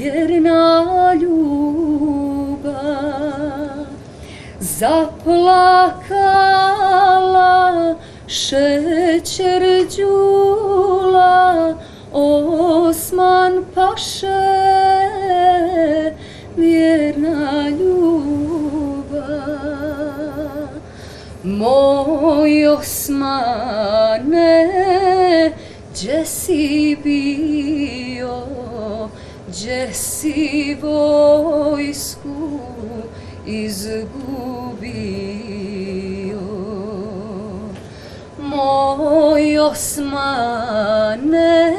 vjerna ljubav. Zaplakala šećer đula Osman paše, vjerna ljubav. Moj Osmane, gdje si bio, gdje si vojsku izgubio? Moj Osmane,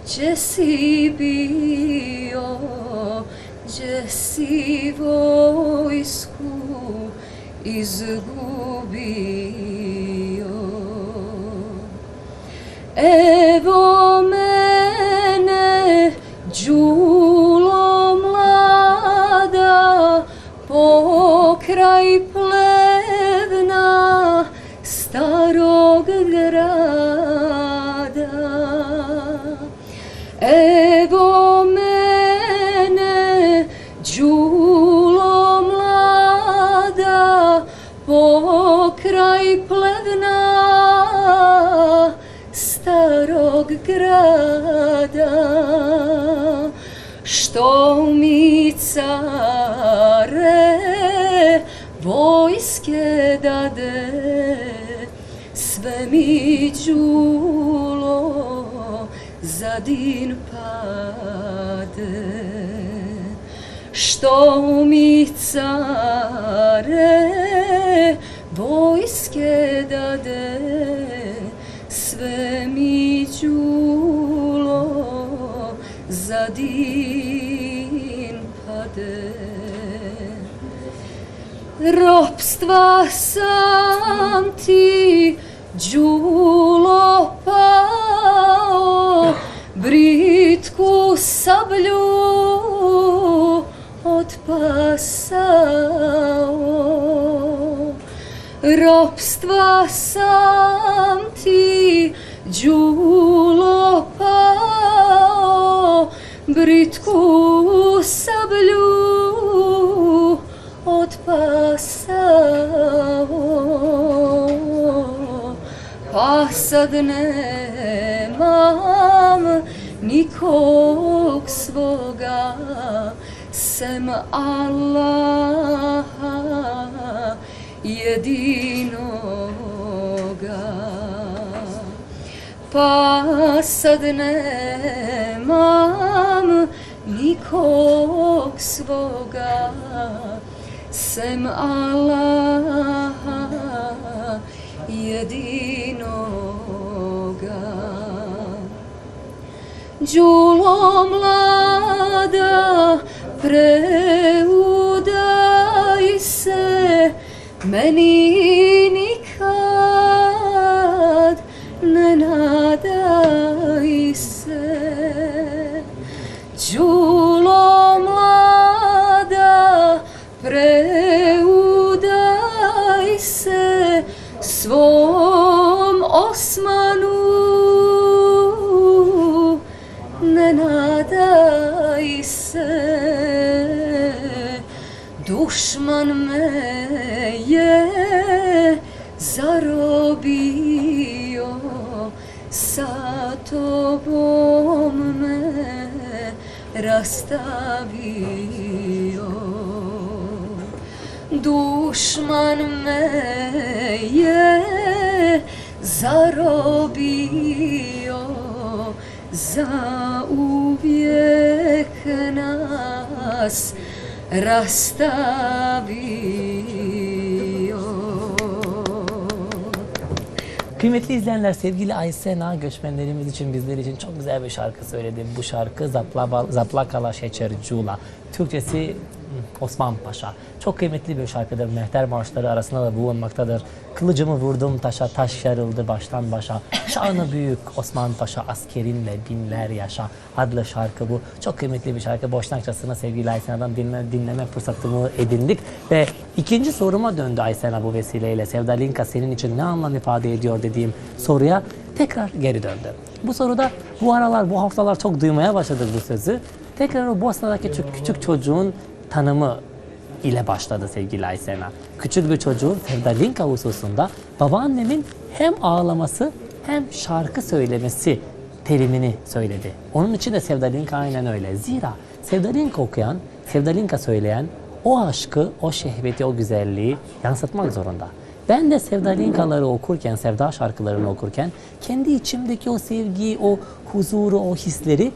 gdje si bio, gdje si vojsku izgubio? Evo mene, đulo mlada, pokraj plevna starog grada. Evo mene, đulo mlada, pokraj plevna starog grada. Što mi care vojske dade, sve mi đulo za din pade. Što mi care vojske dade, sve mi đulo za din pade. Ropstva sam ti, đulo, pao, britku sablju otpasao. Ropstva sam ti, đulo, pao, britku sablju otpasao. Pa sad nemam nikog svoga sem Allaha jedinoga. Pa sad nemam nikog svoga sem Allaha jedinoga. Đulo mlada, preudaj se, meni nikad ne nadaj se. Đulo mlada, preudaj se svom Osmanu, ne nadaj se. Dušman me je zarobio, sa tobom me rastavio. Dušman me je zarobio, za uvijek nas rastavio. Kıymetli izleyenler, sevgili Aysena göçmenlerimiz için, bizler için çok güzel bir şarkı söyledi. Bu şarkı Zaplakala Şeçer Cula. Türkçesi Osman Paşa. Çok kıymetli bir şarkıdır. Mehter marşları arasında da bulunmaktadır. Kılıcımı vurdum taşa, taş yarıldı baştan başa. Şanı büyük Osman Paşa, askerinle binler yaşa adlı şarkı bu. Çok kıymetli bir şarkı. Boşnakçasını sevgili Aysena'dan dinleme fırsatını edindik. Ve ikinci soruma döndü Aysena bu vesileyle. Sevda Linka senin için ne anlam ifade ediyor dediğim soruya tekrar geri döndü. Bu soruda bu aralar, bu haftalar çok duymaya başladık bu sözü. Tekrar o Bosna'daki küçük çocuğun tanımı ile başladı sevgili Aysena. Küçük bir çocuğun Sevdalinka hususunda babaannemin hem ağlaması hem şarkı söylemesi terimini söyledi. Onun için de Sevdalinka aynen öyle. Zira Sevdalinka okuyan, Sevdalinka söyleyen o aşkı, o şehveti, o güzelliği yansıtmak zorunda. Ben de Sevdalinkaları okurken, sevda şarkılarını okurken kendi içimdeki o sevgiyi, o huzuru, o hisleri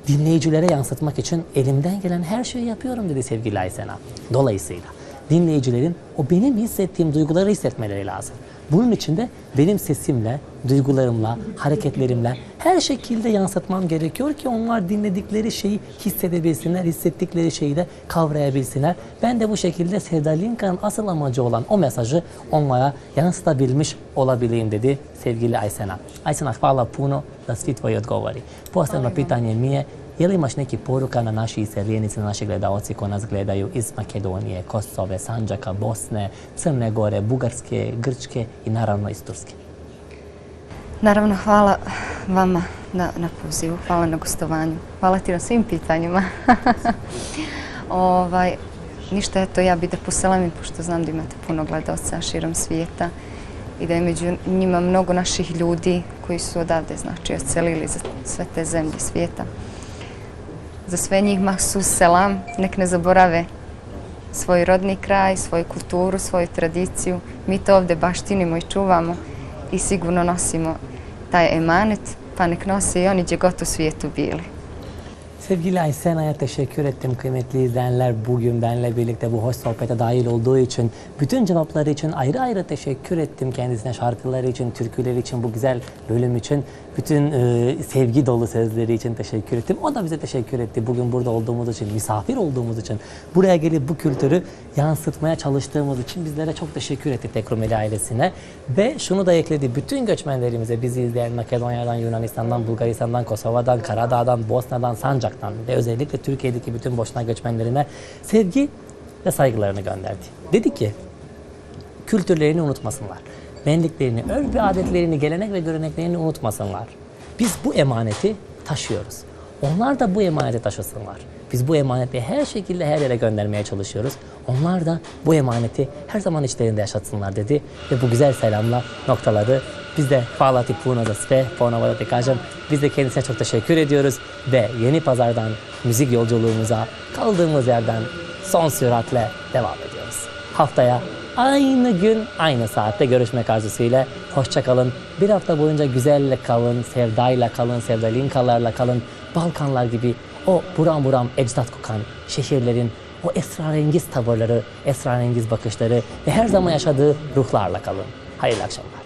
dinleyicilere yansıtmak için elimden gelen her şeyi yapıyorum dedi sevgili Aysena. Dolayısıyla dinleyicilerin o benim hissettiğim duyguları hissetmeleri lazım. Bunun için de benim sesimle, duygularımla, hareketlerimle her şekilde yansıtmam gerekiyor ki onlar dinledikleri şeyi hissedebilsinler, hissettikleri şeyi de kavrayabilsinler. Ben de bu şekilde Sevdalinka'nın asıl amacı olan o mesajı onlara yansıtabilmiş olabileyim dedi sevgili Aysena. Aysena, hvala puno za svi tvoji odgovori. Posebno pitanje mi je, je li imaš neki poruka na naši iseljenici, na naši gledaoci koji nas gledaju iz Makedonije, Kosove, Sandžaka, Bosne, Crne Gore, Bugarske, Grčke i naravno iz Turske? Naravno, hvala vama na pozivu, hvala na gostovanju, hvala ti na svim pitanjima. Ništa, eto, ja bih da poselamim, pošto znam da imate puno gledaoca širom svijeta i da je među njima mnogo naših ljudi koji su odavde, znači, odselili za sve te zemlje svijeta. Za sve njih mahsus selam, nek ne zaborave svoj rodni kraj, svoju kulturu, svoju tradiciju. Mi to ovdje baštinimo i čuvamo i sigurno nosimo taj emanet, pa nek nose i oni gdje god u svijetu bili. Sevgili Aysena'ya teşekkür ettim kıymetli izleyenler. Bugün benimle birlikte bu hoş sohbete dahil olduğu için, bütün cevapları için ayrı ayrı teşekkür ettim kendisine. Şarkıları için, türküleri için, bu güzel bölüm için, bütün sevgi dolu sözleri için teşekkür ettim. O da bize teşekkür etti. Bugün burada olduğumuz için, misafir olduğumuz için, buraya gelip bu kültürü yansıtmaya çalıştığımız için bizlere çok teşekkür etti Tek Rumeli ailesine. Ve şunu da ekledi, bütün göçmenlerimize, bizi izleyen Makedonya'dan, Yunanistan'dan, Bulgaristan'dan, Kosova'dan, Karadağ'dan, Bosna'dan, Sancak'tan ve özellikle Türkiye'deki bütün Boşnak göçmenlerine sevgi ve saygılarını gönderdi. Dedi ki, kültürlerini unutmasınlar. Benliklerini, örf ve adetlerini, gelenek ve göreneklerini unutmasınlar. Biz bu emaneti taşıyoruz. Onlar da bu emaneti taşısınlar. Biz bu emaneti her şekilde her yere göndermeye çalışıyoruz. Onlar da bu emaneti her zaman içlerinde yaşatsınlar dedi. Ve bu güzel selamla noktaladı. Biz de hvala ti puno za sve, ponovo da te kažem. Biz de kendisine çok teşekkür ediyoruz. Ve Yeni Pazar'dan müzik yolculuğumuza kaldığımız yerden son süratle devam ediyoruz. Haftaya aynı gün, aynı saatte görüşmek arzusuyla. Hoşça kalın. Bir hafta boyunca güzelle kalın, sevdayla kalın, sevdalinkalarla kalın. Balkanlar gibi o buram buram ecdat kokan şehirlerin o esrarengiz tavırları, esrarengiz bakışları ve her zaman yaşadığı ruhlarla kalın. Hayırlı akşamlar.